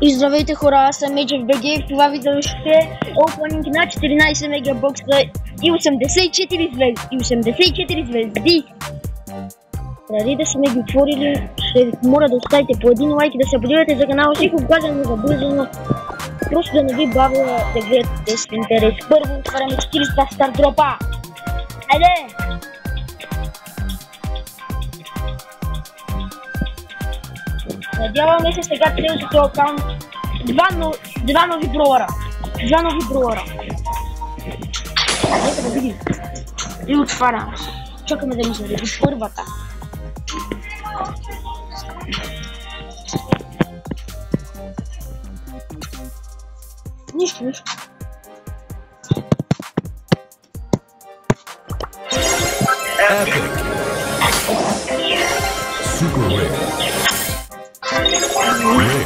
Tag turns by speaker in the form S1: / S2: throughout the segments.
S1: И здравейте хора, аз съм Мечев БГ. В това видео ще е опенинг на 14 мегабокса и 84 звезди. Преди да сме ги отворили, ще ви моля да оставите по един лайк и да се абонирате за канала си, когато не забързано. Просто да не ви бавя да гледате с интерес. Първо отваряме 400 стардропа. Айде! Надяваме се сега целото акаунт. Два нови броуъра. Нека да видим. И отваряме. Чакаме да ми зареди първата. Нищо.
S2: Epic. Super rare. Rare.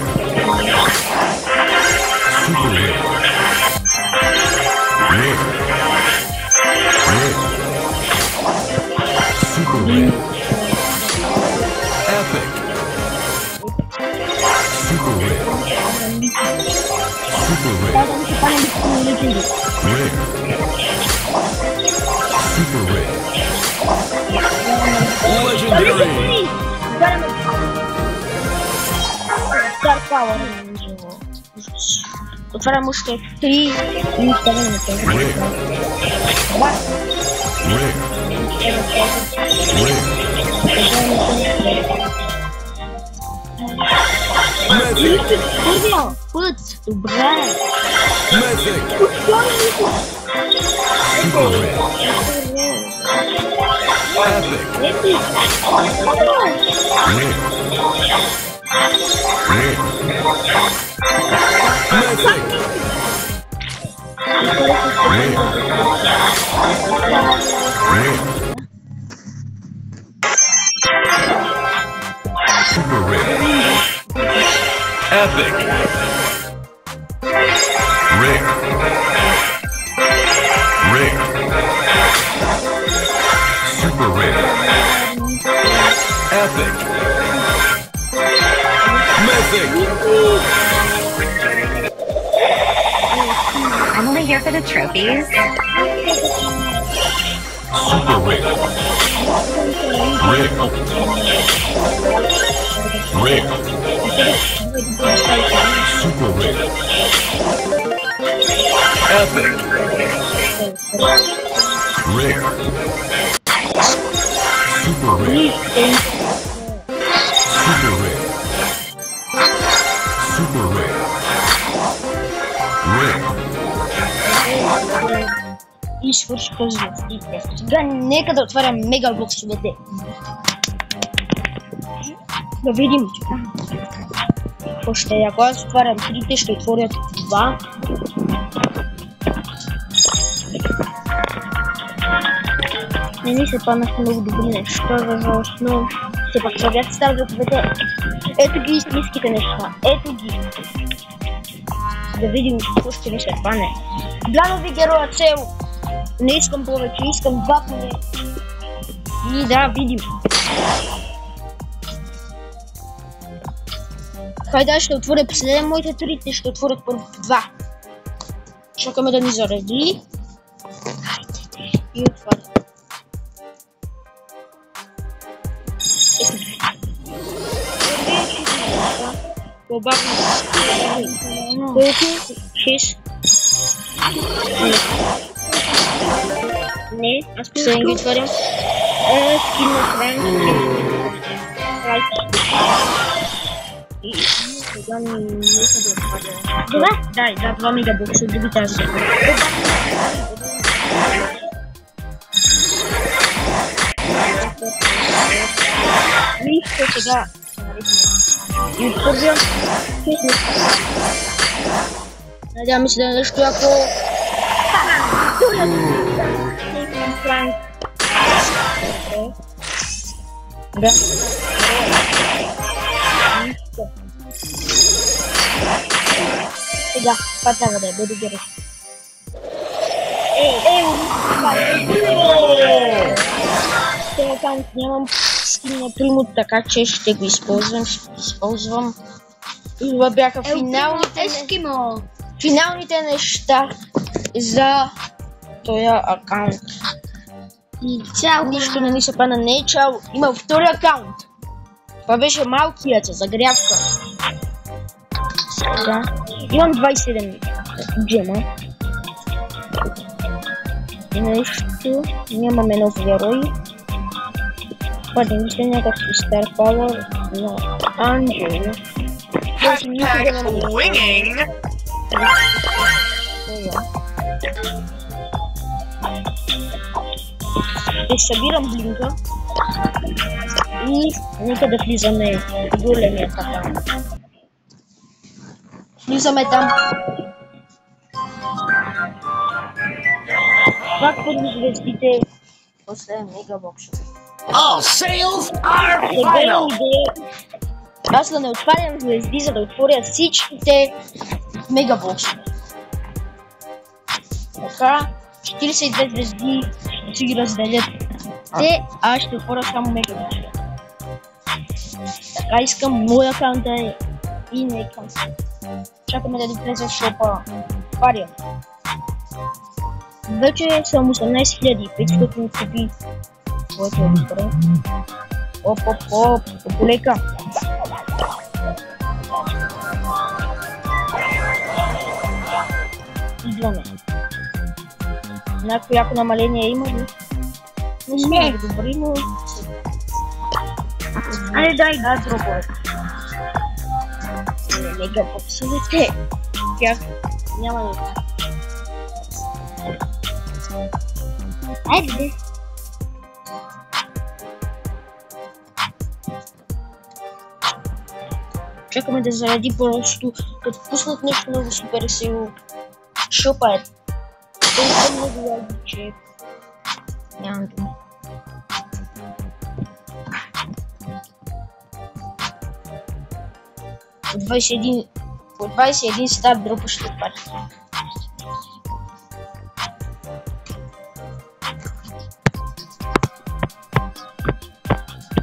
S2: Super rare. Rare. Rare. Super rare. Epic. Super rare. Super rare. Rare. Super rare. Legendary.
S1: Star Power. Отварям още 3 и оставям на тези. Път, добре.
S2: Super rare. Epic. Rare. Rare. Super rare. Epic. Mythic.
S3: I'm only here for the trophies.
S2: Super rare. Rare. Rare. Super rare. Epic. Rare. Super rare. Super rare. Super rare. Rare.
S1: И свършиха звездите. Сега нека да отварям мегабоксовете. Да видим. Още ако аз отварям 3, ще отворят 2. Не ми се паднаха много добри неща, за жалост, но все пак правят стардроповете. Ето ги истинските неща. Ето ги. Да видим какво ще ми се падне. Два нови героя цел. Не искам повече, искам 2 поне. И да, видим. Хайде, ще отворя последен моите 3, ще отворят първо 2. Чакаме да ни зареди. Хайде, и отваря. По-бавно. 6. Не, аз последен ги отварям. Скин на Френк. И сега ми нека да отваря. Добре? Да, 2 мегабокса от другите аз. Нищо сега. И отвървям. Надяваме се да нещо яко. Франк. Да. Сега, това трябва да е, бъде герой. Този акаунт нямам скин на Примут, така че ще го използвам. И това бяха финалните неща за този акаунт.
S4: И чао.
S1: Нищо не ни се пада, не е чао. Има втори акаунт. Това беше малкият за загрявка. Сега имам 27 джема. И нещо, нямаме нов герой. Падем се някакви Star Power на Анджел.
S5: Swinging.
S1: Ще събирам блинка и нека да влизаме в големия акаунт. Влизаме там. Пак първо звездите, после мегабоксове.
S5: All sales are
S1: Сега имам
S5: final.
S1: идея аз да не отварям звезди, за да отворя всичките мегабоксове. Така, 42 звезди ще си ги разделят те, аз ще отворя само мегабоксове. Така искам моя акаунт да е и нека. Чакаме да влезе в шопа. Пария. Вече съм 18500 купи. Което е добре. Оп, полека. Идваме. Някакво яко намаление има ли? Не сме добри, но...
S4: Айде дай.
S1: Да, друго. Мегабоксовете. Тях няма да...
S4: Айде.
S1: Чакаме да заради просто, като пуснат нещо много супер силно. Шопа е. Това е много лаги, че... Нямам дума. По 21 стар дропа ще пари.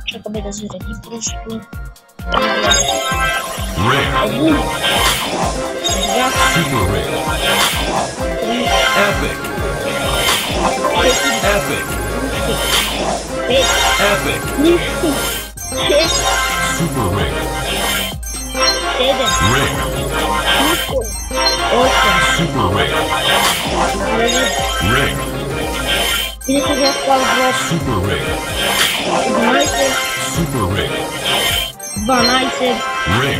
S1: Чакаме да заради просто.
S2: Rare.
S1: Един.
S2: Super rare. Epic. Epic. Epic. Super rare. Rare. Super rare. Rare. Super rare. Super rare.
S1: 12,
S2: Rare.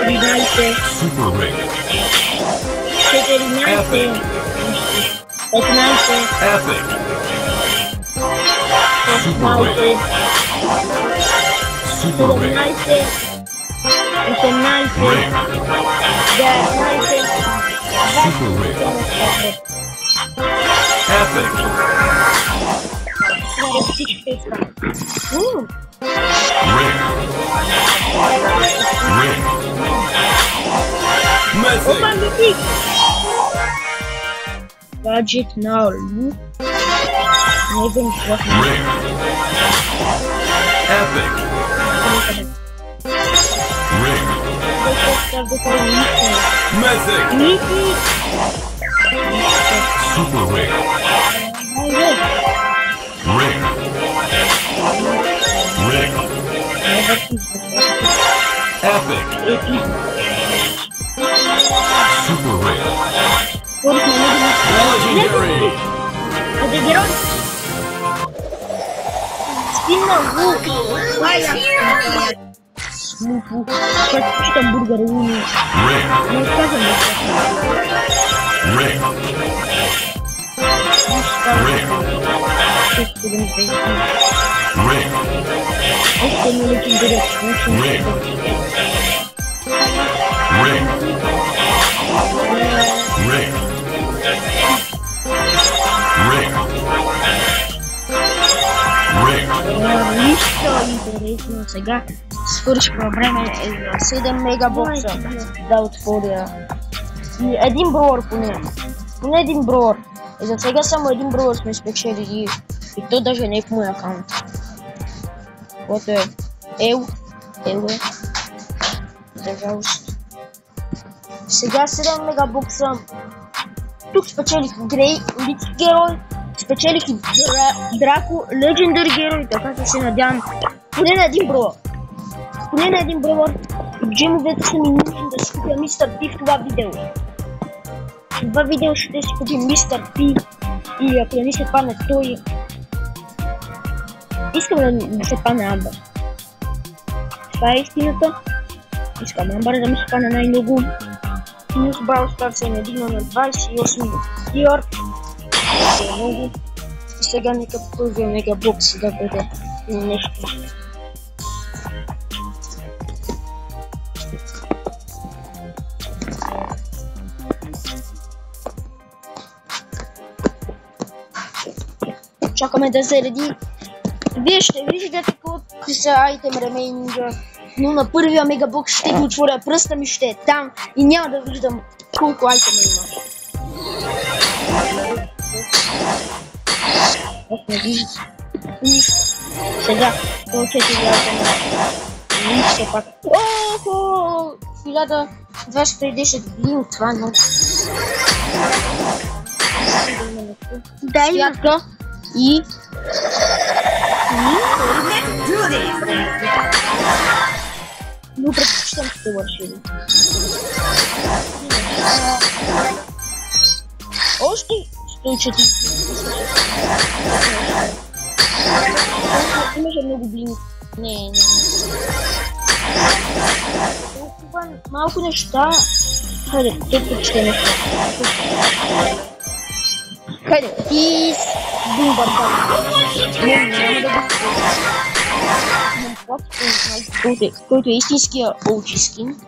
S1: 13,
S2: Super rare.
S1: 14, 15,
S2: Epic. Super rare.
S1: 16,
S2: Super rare.
S1: 17, 18,
S2: Rare.
S1: 19,
S2: Super rare. Epic. Rare. Rare. Mythic.
S1: Budget now, look. Maybe it's
S2: Rare. Epic. Rare. Mythic. Super rare. Rare. Rare. Epic. Super rare. Legendary. Rare. Rare. Rare. Rare. Rare. Rare. Rare.
S1: Нищо интересно сега. Свършва време за 7 мегабокса да отворя. И един броер поне. Поне един броер. И за сега само един броер сме спечелили. И то даже не е в мой акаунт. Което е Ел е. За жалост. Сега 7 мегабокса. Тук спечелих Грей, Лидс герой. Спечелих и Драко, Легендари герой. Така се надявам поне на един бровър. Поне на един бровър. Джемовете са ми нужни да си купя Мистер Пи в това видео. В това видео ще си купим Мистер Пи. И ако не ми се падне той... Искам да ми се падне Амбър. Това е истината. Искам Амбър да ми се падне най-много. Плюс Браwl Stars е надигнал на 28 тир. Това е много. И сега нека първия мегабокс да бъде нещо. Чакаме да зареди. Вие ще виждате колко са айтем ремейнинга, но на първия мегабокс ще го отворя, пръста ми ще е там и няма да виждам колко айтема има. Аз не виждам нищо. Сега, това 4 айтема. Нищо пак. Охо! 1210 блин, това е много.
S4: Дай ми.
S1: И... Но предпочитам сте вършили. Още 104. Имаше много блин. Не. Толкова малко неща. Хайде, тук ще неща. Хайде, пис. Бумбар, няма да го който е истинския OG скин.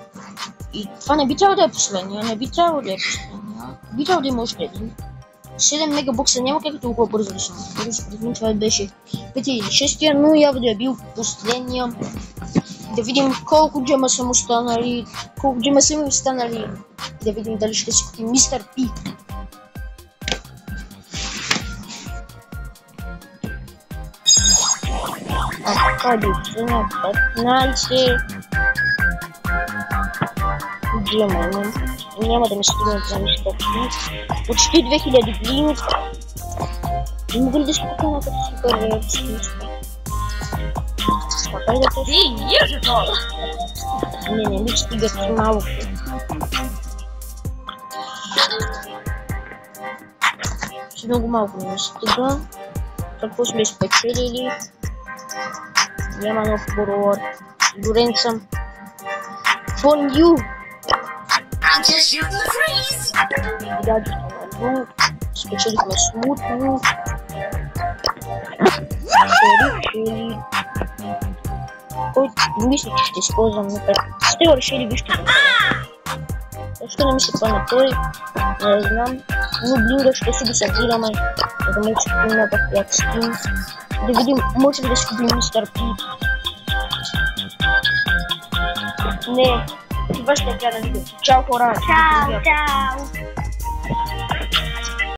S1: И това не би трябвало да е последния, би трябвало да има още един. 7 мегабокса няма как толкова бързо да съм. Това беше 5 или 6, но явно да е бил последния. Да видим колко джема са ми останали. Да видим дали ще си купим Мистер Пи. Хайде, 15 джема имам. Няма да ми стигнат за Мистер Пи. Почти 2000 блин. Мога ли да си купя на като супер реакция? Хайде, не ми стигат малко. Много малко не ми стига. Какво сме спечелили? Няма нов форвард. Сигурен съм. Фондю! Спечелихме смутно. Решили. Който мисля, че ще използвам напред. Сте решили вижте. Защо не ми се падна той? Не знам. Но блюда ще си го събираме. За да може да купим на пак скин. Да видим, може ли да си купим Мистер Пи. Не, това ще е края на видеото. Чао хора!
S4: Чао, чао!